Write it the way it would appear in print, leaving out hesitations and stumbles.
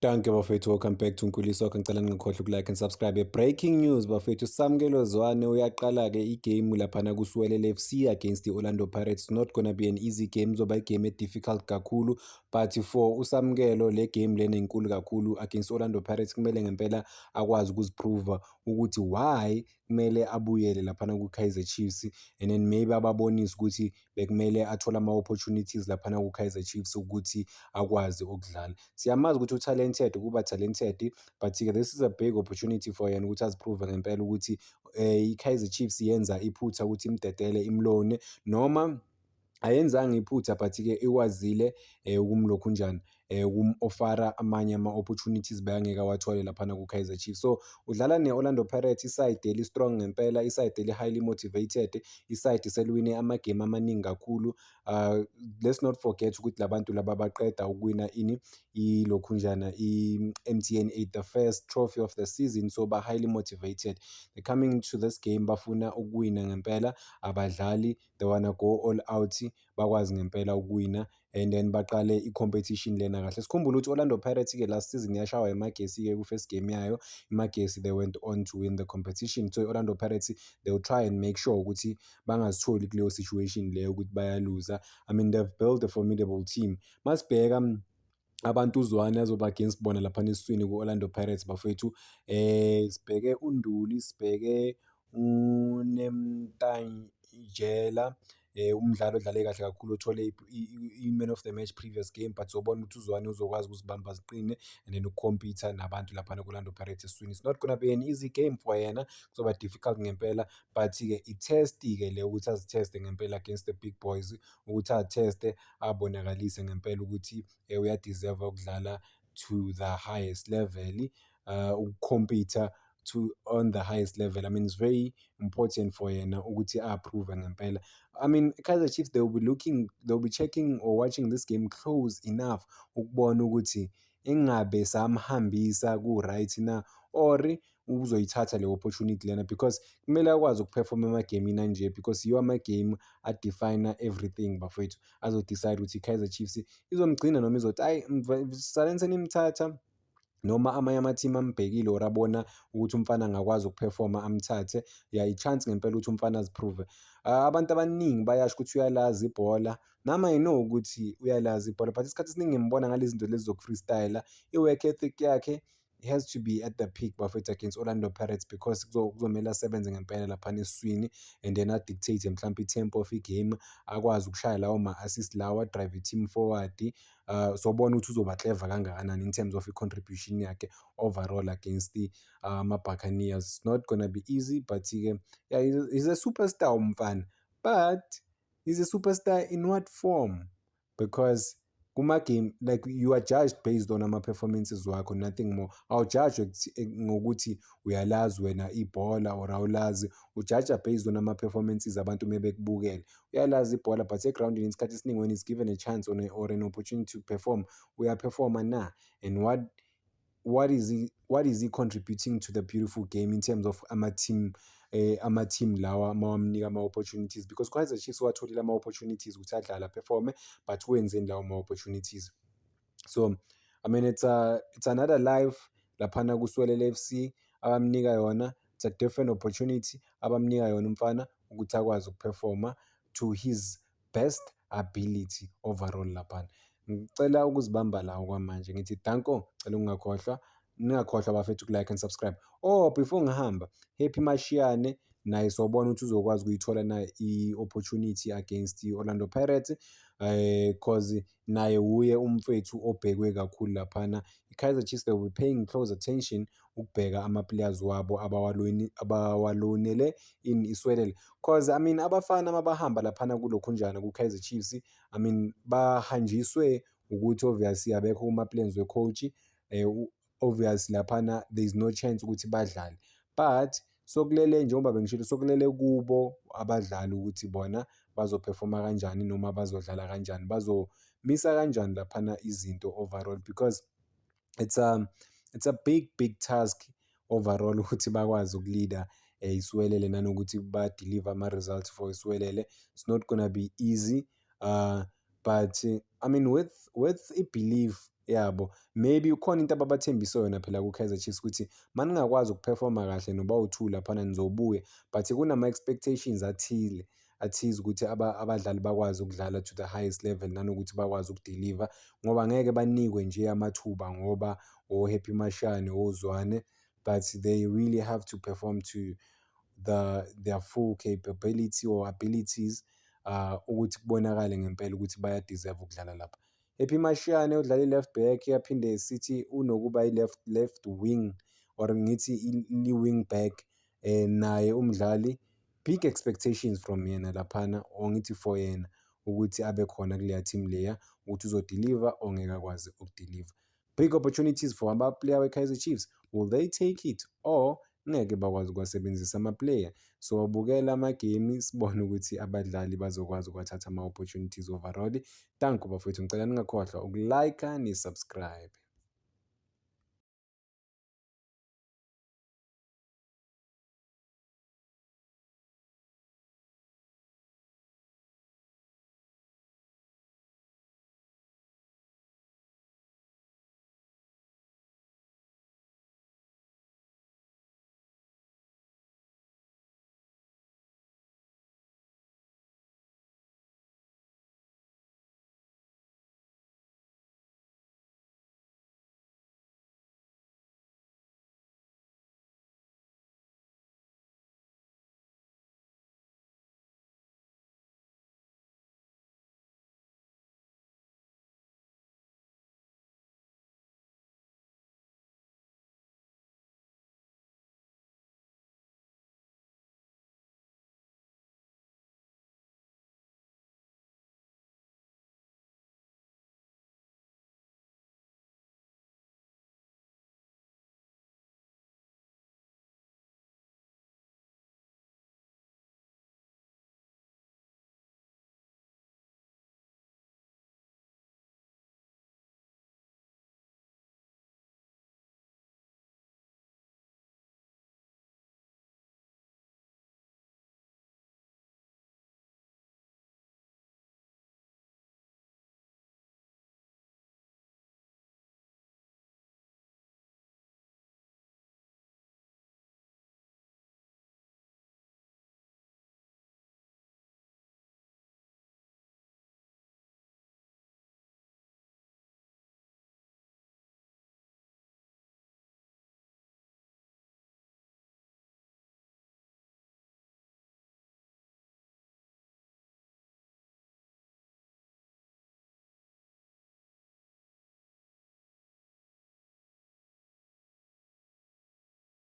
Danke bafethu, welcome back to Nkulisoko. Ngicela ningakhohlwa ukulike and subscribe. Breaking news bafethu, Samkelo Zwane uyaqala-ke igame laphana kuSwelele FC against the-Orlando Pirates. Not gonna be an easy game, izoba igame difficult kakhulu, but for uSamkelo le game lena inkulu kakhulu against Orlando Pirates. Kumele ngempela akwazi ukuziprova ukuthi why kumele abuyele laphana ku-Kaizer Chiefs, and then maybe ababonise ukuthi bekumele athole ama-opportunities laphana ku-Kaizer Chiefs ukuthi akwazi ukudlala. Siyamazi ukuthi u-talented, ukuba talented, but-ke this is a big opportunity for yena ukuthi aziprove ngempela ukuthi i-Kaizer Chiefs yenza iphutha ukuthi imdedele imlone, noma ayenzanga iphutha but-ke ikwazile ukumlokhunjani ukum-ofara amanye ama-opportunities bekangeke awathole laphana ku-Kaizer Chiefs. So udlala ne-Orlando Pirates, isayidi eli-strong ngempela, isayidi eli-highly motivated, isayidi seliwine amagame amaningi kakhulu. Let's not forget ukuthi labantu laba baqeda ukuwina ini ilokhunjana i-MTN 8, the first trophy of the season. So ba-highly motivated, they're coming to this game bafuna ukuwina ngempela, abadlali they wanna go all out, bakwazi ngempela ukuwina and then baqale i-competition lena kahle. Sikhumbule ukuthi Orlando Pirates-ke last season yashawa iMagesi-ke ku-first game yayo. iMagesi they went on to win the competition, so Orlando Pirates they will try and make sure ukuthi bangazitholi kuleyo situation leyo ukuthi bayaluza. I mean, they've built a formidable team. Masibheka abantu uzwane azoba against bona laphana esiswini ku-Orlando Pirates bafethu, sibheke uNduli, sibheke uNemtanjela, umdlali odlale kahle kakhulu, othole i-man of the match previous game, but sobona ukuthi uZwane uzokwazi ukuzibamba ziqine and then ukukhompyutha nabantu laphana ku-Orlando Pirates esiswini. It's not gonna be an easy game for yena, kuzoba difficult ngempela, but-ke i-test-ke le ukuthi azitheste ngempela against the big boys, ukuthi azitheste abonakalise ngempela ukuthi uyadeserve ukudlala to the highest level, ukukhompyutha on the highest level. I mean, it's very important for yena ukuthi a-approve ngempela. I mean, Kaizer Chiefs, they'll be checking or watching this game close enough ukubona ukuthi ingabe samhambisa ku-right na, or uzoyithatha le opportunity lena, because kumele akwazi ukuperforma emagamini anje, because yiwo amagame adefine everything bafowethu, azodecide ukuthi i-Kaizer Chiefs izomgcina noma izothi ayi saleni senimthatha, noma amanye ama-team ambhekile or abona ukuthi umfana angakwazi ukuperforma amthathe. I-chance ngempela ukuthi umfana aziprove. Abantu abaningi bayasho ukuthi uyalazi ibhola, nami I know ukuthi uyalazi ibhola, but isikhathi esiningi ngimbona ngalezi zinto lezi zoku-freestyler. I-work ethic yakhe has to be at the peak bafethu against Orlando Pirates, because kuzomele asebenze ngempela laphana esiswini and then a-dictate mhlampe i-tempo of igame, akwazi ukushaya lawo ma-assist lawo, a-drive i-team forward. Sobona ukuthi uzoba clever kangakanani in terms of i-contribution yakhe overall against ama-Buccaneers. It's not gonna be easy, but-ke yeah, he's a superstar umfana, but he's a superstar in what form? Because kuma-game, like, you are judged based on ama-performances wakho, nothing more. Awujajwe ngokuthi uyalazi wena ibhola or awulazi, ujaja based on ama-performances abantu mebekubukele. Uyalazi ibhola, but egrawundini isikhathi esiningi when he's given a chance or an opportunity to perform, uyaperforma na, and what is he contributing to the beautiful game in terms of ama-team lawa mawamnika ama-opportunities, because Kaizer Chiefs watholile ama-opportunities ukuthi adlale aperforme, but wenzeni lawo ma-opportunities? So I mean, it's another life laphana kuSwelele FC abamnika yona. It's a different opportunity abamnika yona umfana ukuthi akwazi ukuperforma to his best ability overall laphana. Ngicela ukuzibamba la okwamanje, ngithi danko, ngicela ningakhohlwa bafethu uku-like and subscribe. Oh, before ngihamba, Happy Mashiyane naye sobona ukuthi uzokwazi ukuyithola na i-opportunity against i-Orlando Pirates, cause naye uye umfethu obhekwe kakhulu laphana. I-Kaizer Chiefs, they will be paying close attention ukubheka ama-players wabo abawalonele in Iswelele, cause I mean abafana mabahamba laphana kulokhunjana ku-Kaizer Chiefs, I mean bahanjiswe ukuthi obviously abekho kuma-plans we-coach, obviously laphana there is no chance ukuthi badlale, but sokulele njengoba bengishilo, sokulele kubo abadlali ukuthi bona bazoperforma kanjani noma bazodlala kanjani, bazomisa kanjani laphana izinto overall, because it's a big task overall ukuthi bakwazi ukuleader Iswelele nanokuthi ba-deliver ama-results for Iswelele. It's not gonna be easy, but I mean with i-belief yabo. Maybe kukhona into ababathembise yona phela ku-Kaizer Chiefs ukuthi maningakwazi ukuphefoma kahle nobawu-2 laphana nizobuya, but kunama-expectations athize ukuthi abadlali bakwazi ukudlala to the highest level nanokuthi bakwazi ukudiliva ngoba ngeke banikwe nje amathuba ngoba o-Happy Mashane, oZwane, but they really have to perform to their full capability or abilities ukuthi kubonakale ngempela ukuthi bayadeserve ukudlala lapha. Happy Mashane udlala i-left back, yaphinde sithi unokuba i-left wing or ngithi i-wing back, naye umdlali big expectations from yena laphana or ngithi for yena ukuthi abe khona kuleya team leya ukuthi uzodiliva or ngeke akwazi ukudiliva. Big opportunities for ama-player we-Kaizer Chiefs, will they take it or ngeke bakwazi ukuwasebenzisa ama-player? So bukela ama-game sibone ukuthi abadlali bazokwazi ukuwathatha ama-opportunities overall. Danko bafowethu, ngicela ningakhohlwa uku-like-a ni-subscribe.